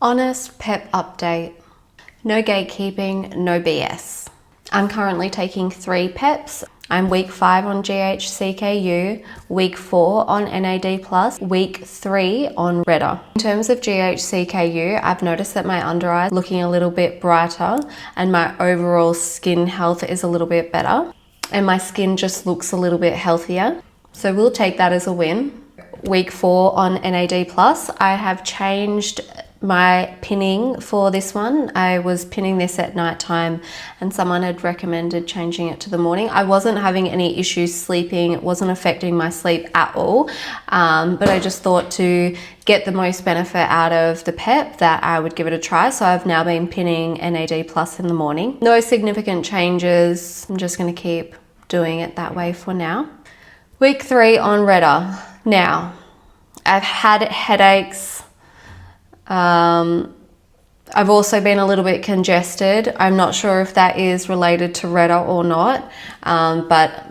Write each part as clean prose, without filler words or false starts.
Honest pep update. No gatekeeping, no BS. I'm currently taking 3 peps. I'm week 5 on GHCKU, week 4 on NAD+, week 3 on Retta. In terms of GHCKU, I've noticed that my under eye is looking a little bit brighter and my overall skin health is a little bit better and my skin just looks a little bit healthier. So we'll take that as a win. Week 4 on NAD+, I have changed my pinning for this one. I was pinning this at night time and someone had recommended changing it to the morning. I wasn't having any issues sleeping. It wasn't affecting my sleep at all. But I just thought to get the most benefit out of the pep that I would give it a try. So I've now been pinning NAD+ in the morning. No significant changes. I'm just going to keep doing it that way for now. Week 3 on Retta. Now, I've had headaches. I've also been a little bit congested. I'm not sure if that is related to Retta or not, but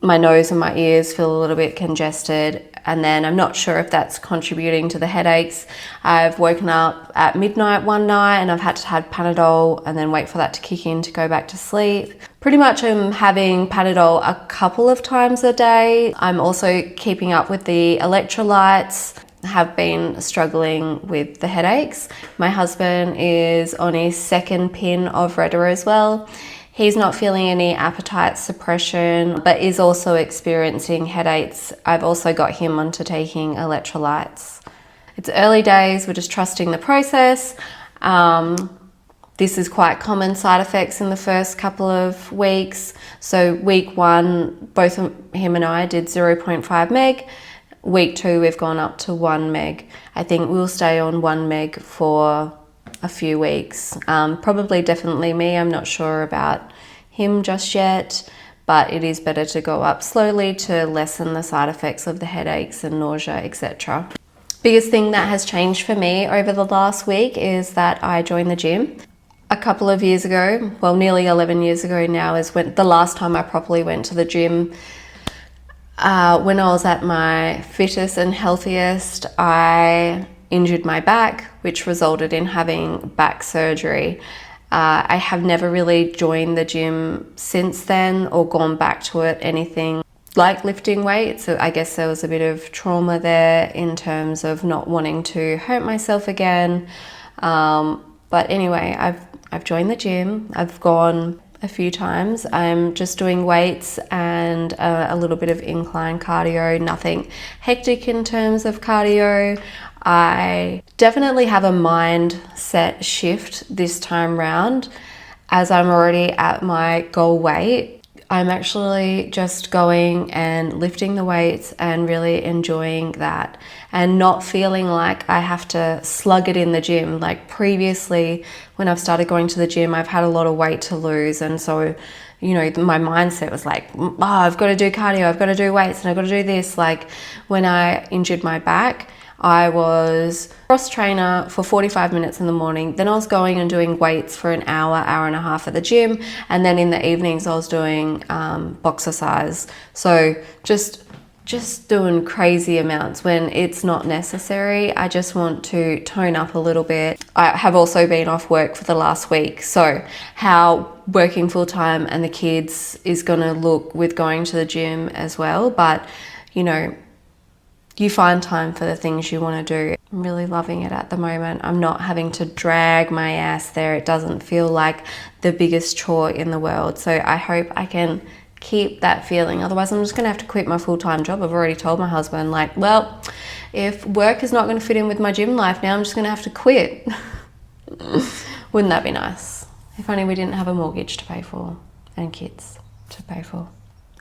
my nose and my ears feel a little bit congested. And then I'm not sure if that's contributing to the headaches. I've woken up at midnight one night and I've had to have Panadol and then wait for that to kick in to go back to sleep. Pretty much I'm having Panadol a couple of times a day. I'm also keeping up with the electrolytes. Have been struggling with the headaches. My husband is on his 2nd pin of Retta as well. He's not feeling any appetite suppression, but is also experiencing headaches. I've also got him onto taking electrolytes. It's early days, we're just trusting the process. This is quite common side effects in the first couple of weeks. So week 1, both him and I did 0.5 meg. Week 2, we've gone up to 1 meg. I think we'll stay on 1 meg for a few weeks. Probably definitely me. I'm not sure about him just yet, but it is better to go up slowly to lessen the side effects of the headaches and nausea, etc. Biggest thing that has changed for me over the last week is that I joined the gym. A couple of years ago, well, nearly 11 years ago now is when the last time I properly went to the gym. When I was at my fittest and healthiest, I injured my back, which resulted in having back surgery. I have never really joined the gym since then or gone back to it, anything like lifting weights. So I guess there was a bit of trauma there in terms of not wanting to hurt myself again. But anyway, I've joined the gym. I've gone a few times. I'm just doing weights and a little bit of incline cardio, nothing hectic in terms of cardio. I definitely have a mindset shift this time round. As I'm already at my goal weight, I'm actually just going and lifting the weights and really enjoying that and not feeling like I have to slug it in the gym. Like previously, when I've started going to the gym, I've had a lot of weight to lose. And so, you know, my mindset was like, oh, I've got to do cardio, I've got to do weights, and I've got to do this. Like when I injured my back, I was cross trainer for 45 minutes in the morning. Then I was going and doing weights for an hour, hour and a half at the gym. And then in the evenings, I was doing boxercise. So just doing crazy amounts when it's not necessary. I just want to tone up a little bit. I have also been off work for the last week. So how working full time and the kids is going to look with going to the gym as well. But, you know, you find time for the things you want to do. I'm really loving it at the moment. I'm not having to drag my ass there. It doesn't feel like the biggest chore in the world. So I hope I can keep that feeling. Otherwise, I'm just going to have to quit my full-time job. I've already told my husband, like, well, if work is not going to fit in with my gym life now, I'm just going to have to quit. Wouldn't that be nice? If only we didn't have a mortgage to pay for and kids to pay for.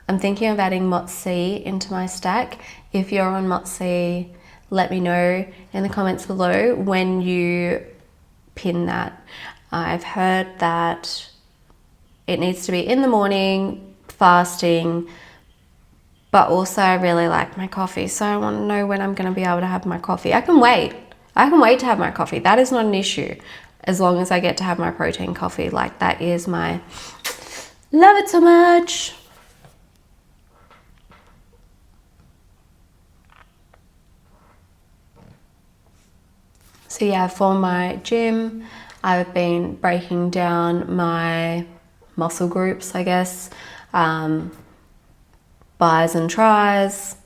I'm thinking of adding Motzi into my stack. If you're on Motzi, let me know in the comments below when you pin that. I've heard that it needs to be in the morning, fasting, but also I really like my coffee. So I want to know when I'm going to be able to have my coffee. I can wait. I can wait to have my coffee. That is not an issue. As long as I get to have my protein coffee. Like that is my, love it so much. So yeah, for my gym, I've been breaking down my muscle groups, I guess. Bis and tris.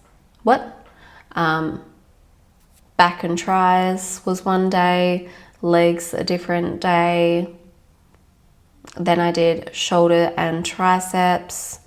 What? Back and tris was one day, legs a different day. Then I did shoulder and triceps,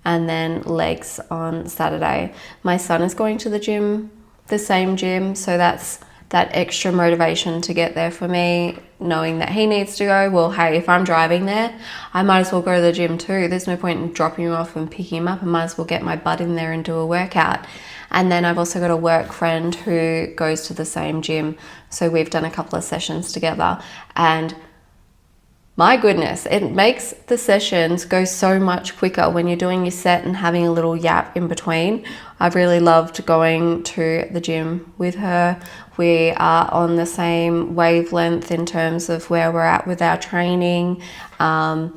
and then legs on Saturday. My son is going to the gym, the same gym, so that's that extra motivation to get there for me, knowing that he needs to go. Well, hey, if I'm driving there, I might as well go to the gym too. There's no point in dropping him off and picking him up. I might as well get my butt in there and do a workout. And then I've also got a work friend who goes to the same gym, so we've done a couple of sessions together, and my goodness, it makes the sessions go so much quicker when you're doing your set and having a little yap in between. I've really loved going to the gym with her. We are on the same wavelength in terms of where we're at with our training. One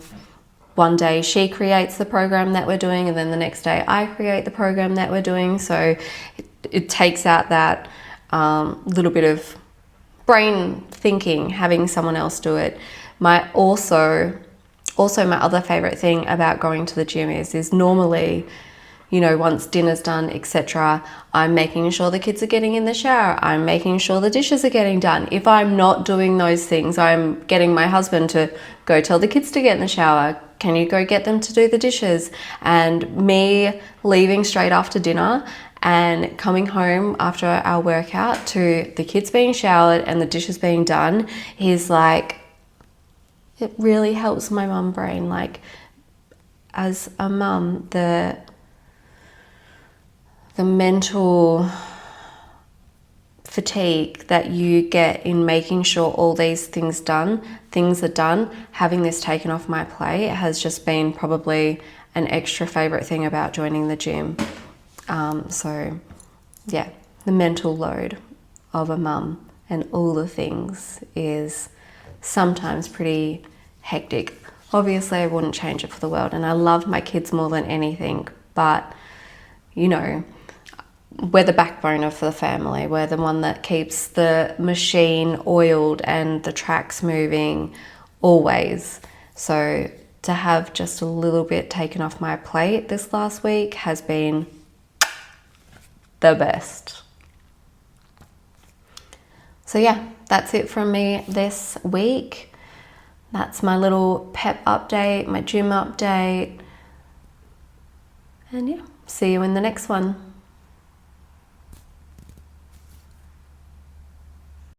day she creates the program that we're doing, and then the next day I create the program that we're doing. So it takes out that little bit of brain thinking, having someone else do it. My other favorite thing about going to the gym is normally, you know, once dinner's done, etc., I'm making sure the kids are getting in the shower. I'm making sure the dishes are getting done. If I'm not doing those things, I'm getting my husband to go tell the kids to get in the shower. Can you go get them to do the dishes? And me leaving straight after dinner and coming home after our workout to the kids being showered and the dishes being done is like, it really helps my mum brain. Like, as a mum, the mental fatigue that you get in making sure all these things are done, having this taken off my plate has just been probably an extra favorite thing about joining the gym. So yeah, the mental load of a mum and all the things is sometimes pretty hectic. Obviously, I wouldn't change it for the world, and I love my kids more than anything, but you know, we're the backbone of the family. We're the one that keeps the machine oiled and the tracks moving always. So to have just a little bit taken off my plate this last week has been the best. So yeah, that's it from me this week. That's my little pep update, my gym update. And yeah, see you in the next one.